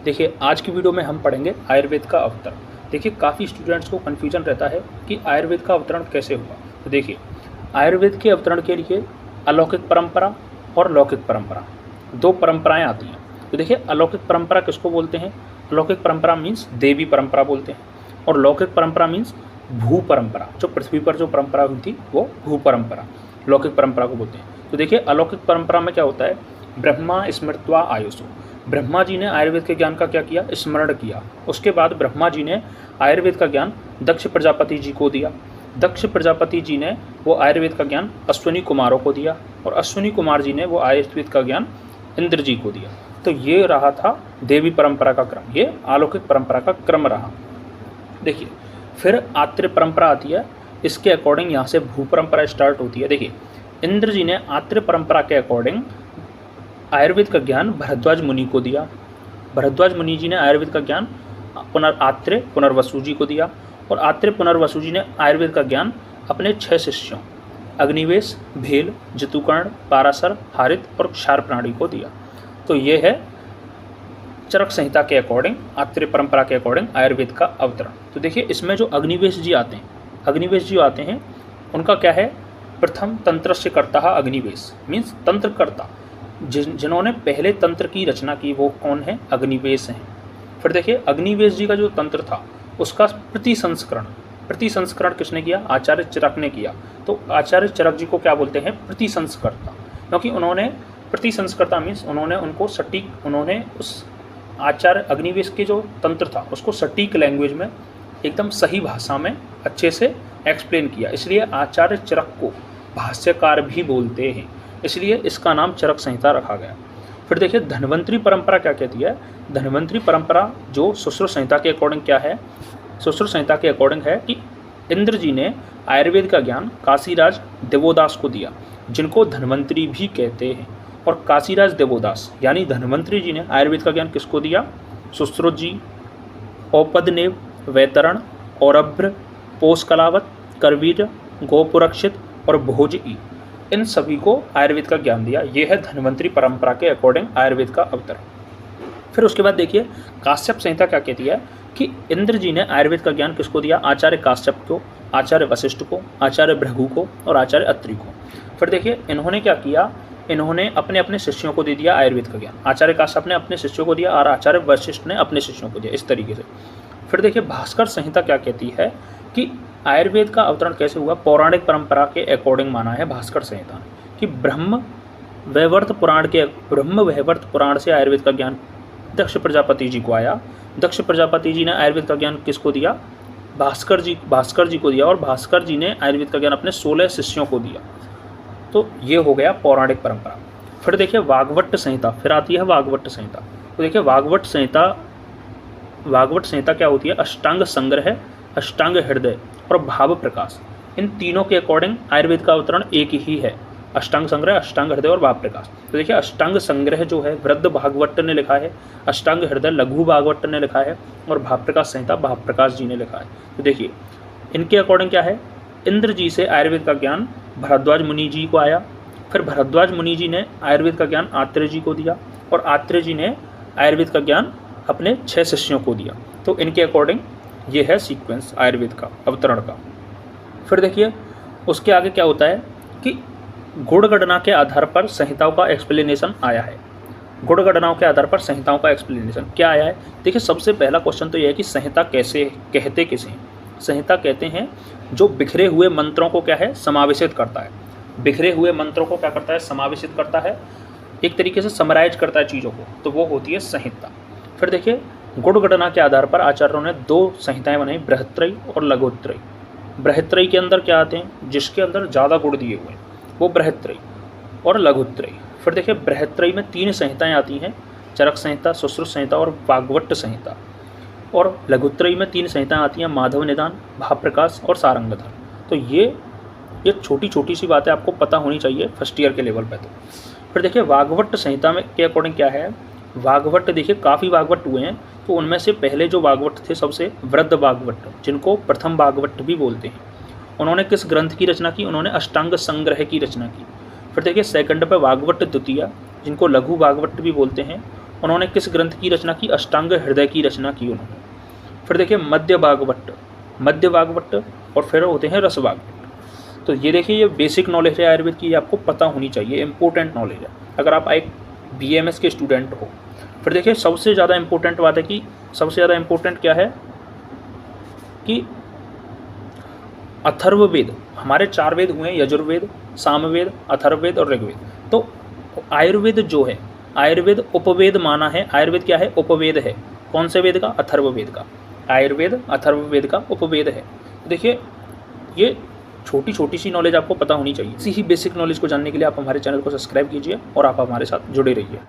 देखिए आज की वीडियो में हम पढ़ेंगे आयुर्वेद का अवतरण। देखिए काफ़ी स्टूडेंट्स को कन्फ्यूजन रहता है कि आयुर्वेद का अवतरण कैसे हुआ। तो देखिए आयुर्वेद के अवतरण के लिए अलौकिक परंपरा और लौकिक परंपरा दो परंपराएं आती हैं। तो देखिए अलौकिक परंपरा किसको बोलते हैं? अलौकिक परंपरा मीन्स देवी परंपरा बोलते हैं, और लौकिक परंपरा मीन्स भू परंपरा, जो पृथ्वी पर जो परंपरा हुई थी वो भू परंपरा लौकिक परंपरा को बोलते हैं। तो देखिए अलौकिक परंपरा में क्या होता है? ब्रह्मा स्मृत्वा आयुषो, ब्रह्मा जी ने आयुर्वेद के ज्ञान का क्या किया? स्मरण किया। उसके बाद ब्रह्मा जी ने आयुर्वेद का ज्ञान दक्ष प्रजापति जी को दिया। दक्ष प्रजापति जी ने वो आयुर्वेद का ज्ञान अश्विनी कुमारों को दिया, और अश्विनी कुमार जी ने वो आयुर्वेद का ज्ञान इंद्र जी को दिया। तो ये रहा था देवी परंपरा का क्रम, ये अलौकिक परंपरा का क्रम रहा। देखिए फिर आत्रेय परंपरा आती है, इसके अकॉर्डिंग यहाँ से भू परंपरा स्टार्ट होती है। देखिए इंद्र जी ने आत्रेय परंपरा के अकॉर्डिंग आयुर्वेद का ज्ञान भरद्वाज मुनि को दिया। भरद्वाज मुनि जी ने आयुर्वेद का ज्ञान आत्रेय पुनर्वसु जी को दिया, और आत्रेय पुनर्वसु जी ने आयुर्वेद का ज्ञान अपने 6 शिष्यों अग्निवेश, भेल, जतुकर्ण, पाराशर, हारित और क्षार प्राणी को दिया। तो ये है चरक संहिता के अकॉर्डिंग, आत्रेय परंपरा के अकॉर्डिंग आयुर्वेद का अवतरण। तो देखिए इसमें जो अग्निवेश जी आते हैं, अग्निवेश जी आते हैं, उनका क्या है? प्रथम तंत्रस्य कर्ता अग्निवेश मीन्स तंत्रकर्ता, जिन्होंने पहले तंत्र की रचना की वो कौन है? अग्निवेश हैं। फिर देखिए अग्निवेश जी का जो तंत्र था उसका प्रतिसंस्करण किसने किया? आचार्य चरक ने किया। तो आचार्य चरक जी को क्या बोलते हैं? प्रतिसंस्कर्ता, क्योंकि उन्होंने प्रतिसंस्कर्ता मीन्स उन्होंने उस आचार्य अग्निवेश के जो तंत्र था उसको सटीक लैंग्वेज में एकदम सही भाषा में अच्छे से एक्सप्लेन किया, इसलिए आचार्य चरक को भाष्यकार भी बोलते हैं, इसलिए इसका नाम चरक संहिता रखा गया। फिर देखिए धन्वंतरी परंपरा क्या कहती है? धन्वंतरी परंपरा जो सुश्रुत संहिता के अकॉर्डिंग क्या है? सुश्रुत संहिता के अकॉर्डिंग है कि इंद्र जी ने आयुर्वेद का ज्ञान काशीराज देवोदास को दिया, जिनको धन्वंतरी भी कहते हैं। और काशीराज देवोदास यानी धन्वंतरी जी ने आयुर्वेद का ज्ञान किसको दिया? सुश्रुत जी, औपदनेव, वैतरण, औरभ्र, पोषकलावत, करवीर, गोपुरक्षित और भोजई, इन सभी को आयुर्वेद का ज्ञान दिया। ये है धन्वंतरी परंपरा के अकॉर्डिंग आयुर्वेद का अवतरण। फिर उसके बाद देखिए काश्यप संहिता क्या कहती है कि इंद्र जी ने आयुर्वेद का ज्ञान किसको दिया? आचार्य काश्यप को, आचार्य वशिष्ठ को, आचार्य भृगु को और आचार्य अत्रि को। फिर देखिए इन्होंने क्या किया? इन्होंने अपने अपने शिष्यों को दे दिया आयुर्वेद का ज्ञान। आचार्य काश्यप ने अपने शिष्यों को दिया और आचार्य वशिष्ठ ने अपने शिष्यों को दिया, इस तरीके से। फिर देखिए भास्कर संहिता क्या कहती है कि आयुर्वेद का अवतरण कैसे हुआ? पौराणिक परंपरा के अकॉर्डिंग माना है भास्कर संहिता ने कि ब्रह्म वैवर्त पुराण से आयुर्वेद का ज्ञान दक्ष प्रजापति जी को आया। दक्ष प्रजापति जी ने आयुर्वेद का ज्ञान किसको दिया? भास्कर जी को दिया, और भास्कर जी ने आयुर्वेद का ज्ञान अपने 16 शिष्यों को दिया। तो ये हो गया पौराणिक परंपरा। फिर देखिए वाग्भट संहिता, फिर आती है वाग्भट संहिता। तो देखिए वाग्भट संहिता क्या होती है? अष्टांग संग्रह, अष्टांग हृदय और भाव प्रकाश, इन तीनों के अकॉर्डिंग आयुर्वेद का अवतरण एक ही है, अष्टांग संग्रह, अष्टांग हृदय और भाव प्रकाश। तो देखिए अष्टांग संग्रह जो है वृद्ध भागवत ने लिखा है, अष्टांग हृदय लघु भागवत ने लिखा है, और भाव प्रकाश संहिता भाव प्रकाश जी ने लिखा है। तो देखिए इनके अकॉर्डिंग क्या है? इंद्र जी से आयुर्वेद का ज्ञान भरद्वाज मुनि जी को आया, फिर भरद्वाज मुनि जी ने आयुर्वेद का ज्ञान आत्रेय जी को दिया, और आत्रेय जी ने आयुर्वेद का ज्ञान अपने 6 शिष्यों को दिया। तो इनके अकॉर्डिंग ये है सीक्वेंस आयुर्वेद का अवतरण का। फिर देखिए उसके आगे क्या होता है कि गुणगणना के आधार पर संहिताओं का एक्सप्लेनेशन आया है। गुणगणनाओं के आधार पर संहिताओं का एक्सप्लेनेशन क्या आया है? देखिए सबसे पहला क्वेश्चन तो यह है कि संहिता कैसे कहते किसे हैं? संहिता कहते हैं जो बिखरे हुए मंत्रों को क्या है? समावेशित करता है। बिखरे हुए मंत्रों को क्या करता है? समावेशित करता है, एक तरीके से समराइज करता है चीज़ों को, तो वो होती है संहिता। फिर देखिए गुणगणना के आधार पर आचार्यों ने 2 संहिताएं बनाई, बृहत्त्रयी और लघुत्त्रयी। बृहत्त्रयी के अंदर क्या आते हैं? जिसके अंदर ज़्यादा गुण दिए हुए हैं वो बृहत्त्रयी, और लघुत्त्रयी। फिर देखिए बृहत्त्रयी में 3 संहिताएं आती हैं, चरक संहिता, सुश्रुत संहिता और वाग्भट संहिता। और लघुत्त्रयी में 3 संहिताएं आती हैं, माधव निदान, भाव प्रकाश और सारंगधर। तो ये छोटी छोटी सी बातें आपको पता होनी चाहिए फर्स्ट ईयर के लेवल पे। तो फिर देखिए वाग्भट संहिता में के अकॉर्डिंग क्या है? वाग्भट देखिए काफ़ी वाग्भट हुए हैं, तो उनमें से पहले जो वाग्भट थे सबसे वृद्ध वाग्भट, जिनको प्रथम वाग्भट भी बोलते हैं, उन्होंने किस ग्रंथ की रचना की? उन्होंने अष्टांग संग्रह की रचना की। फिर देखिए सेकंड पे वाग्भट द्वितीय, जिनको लघु वाग्भट भी बोलते हैं, उन्होंने किस ग्रंथ की रचना की? अष्टांग हृदय की रचना की उन्होंने। फिर देखिए मध्य भागवत और फिर होते हैं रस भागवत। तो ये देखिए, ये बेसिक नॉलेज है आयुर्वेद की, ये आपको पता होनी चाहिए, इंपॉर्टेंट नॉलेज है अगर आप एक BMS के स्टूडेंट हो। फिर देखिए सबसे ज़्यादा इंपॉर्टेंट बात है कि सबसे ज़्यादा इंपॉर्टेंट क्या है कि अथर्ववेद, हमारे 4 वेद हुए, यजुर्वेद, सामवेद, अथर्ववेद और ऋग्वेद। तो आयुर्वेद जो है, आयुर्वेद उपवेद माना है। आयुर्वेद क्या है? उपवेद है। कौन से वेद का? अथर्ववेद का। आयुर्वेद अथर्ववेद का उपवेद है। देखिए ये छोटी छोटी सी नॉलेज आपको पता होनी चाहिए। इसी ही बेसिक नॉलेज को जानने के लिए आप हमारे चैनल को सब्सक्राइब कीजिए और आप हमारे साथ जुड़े रहिए।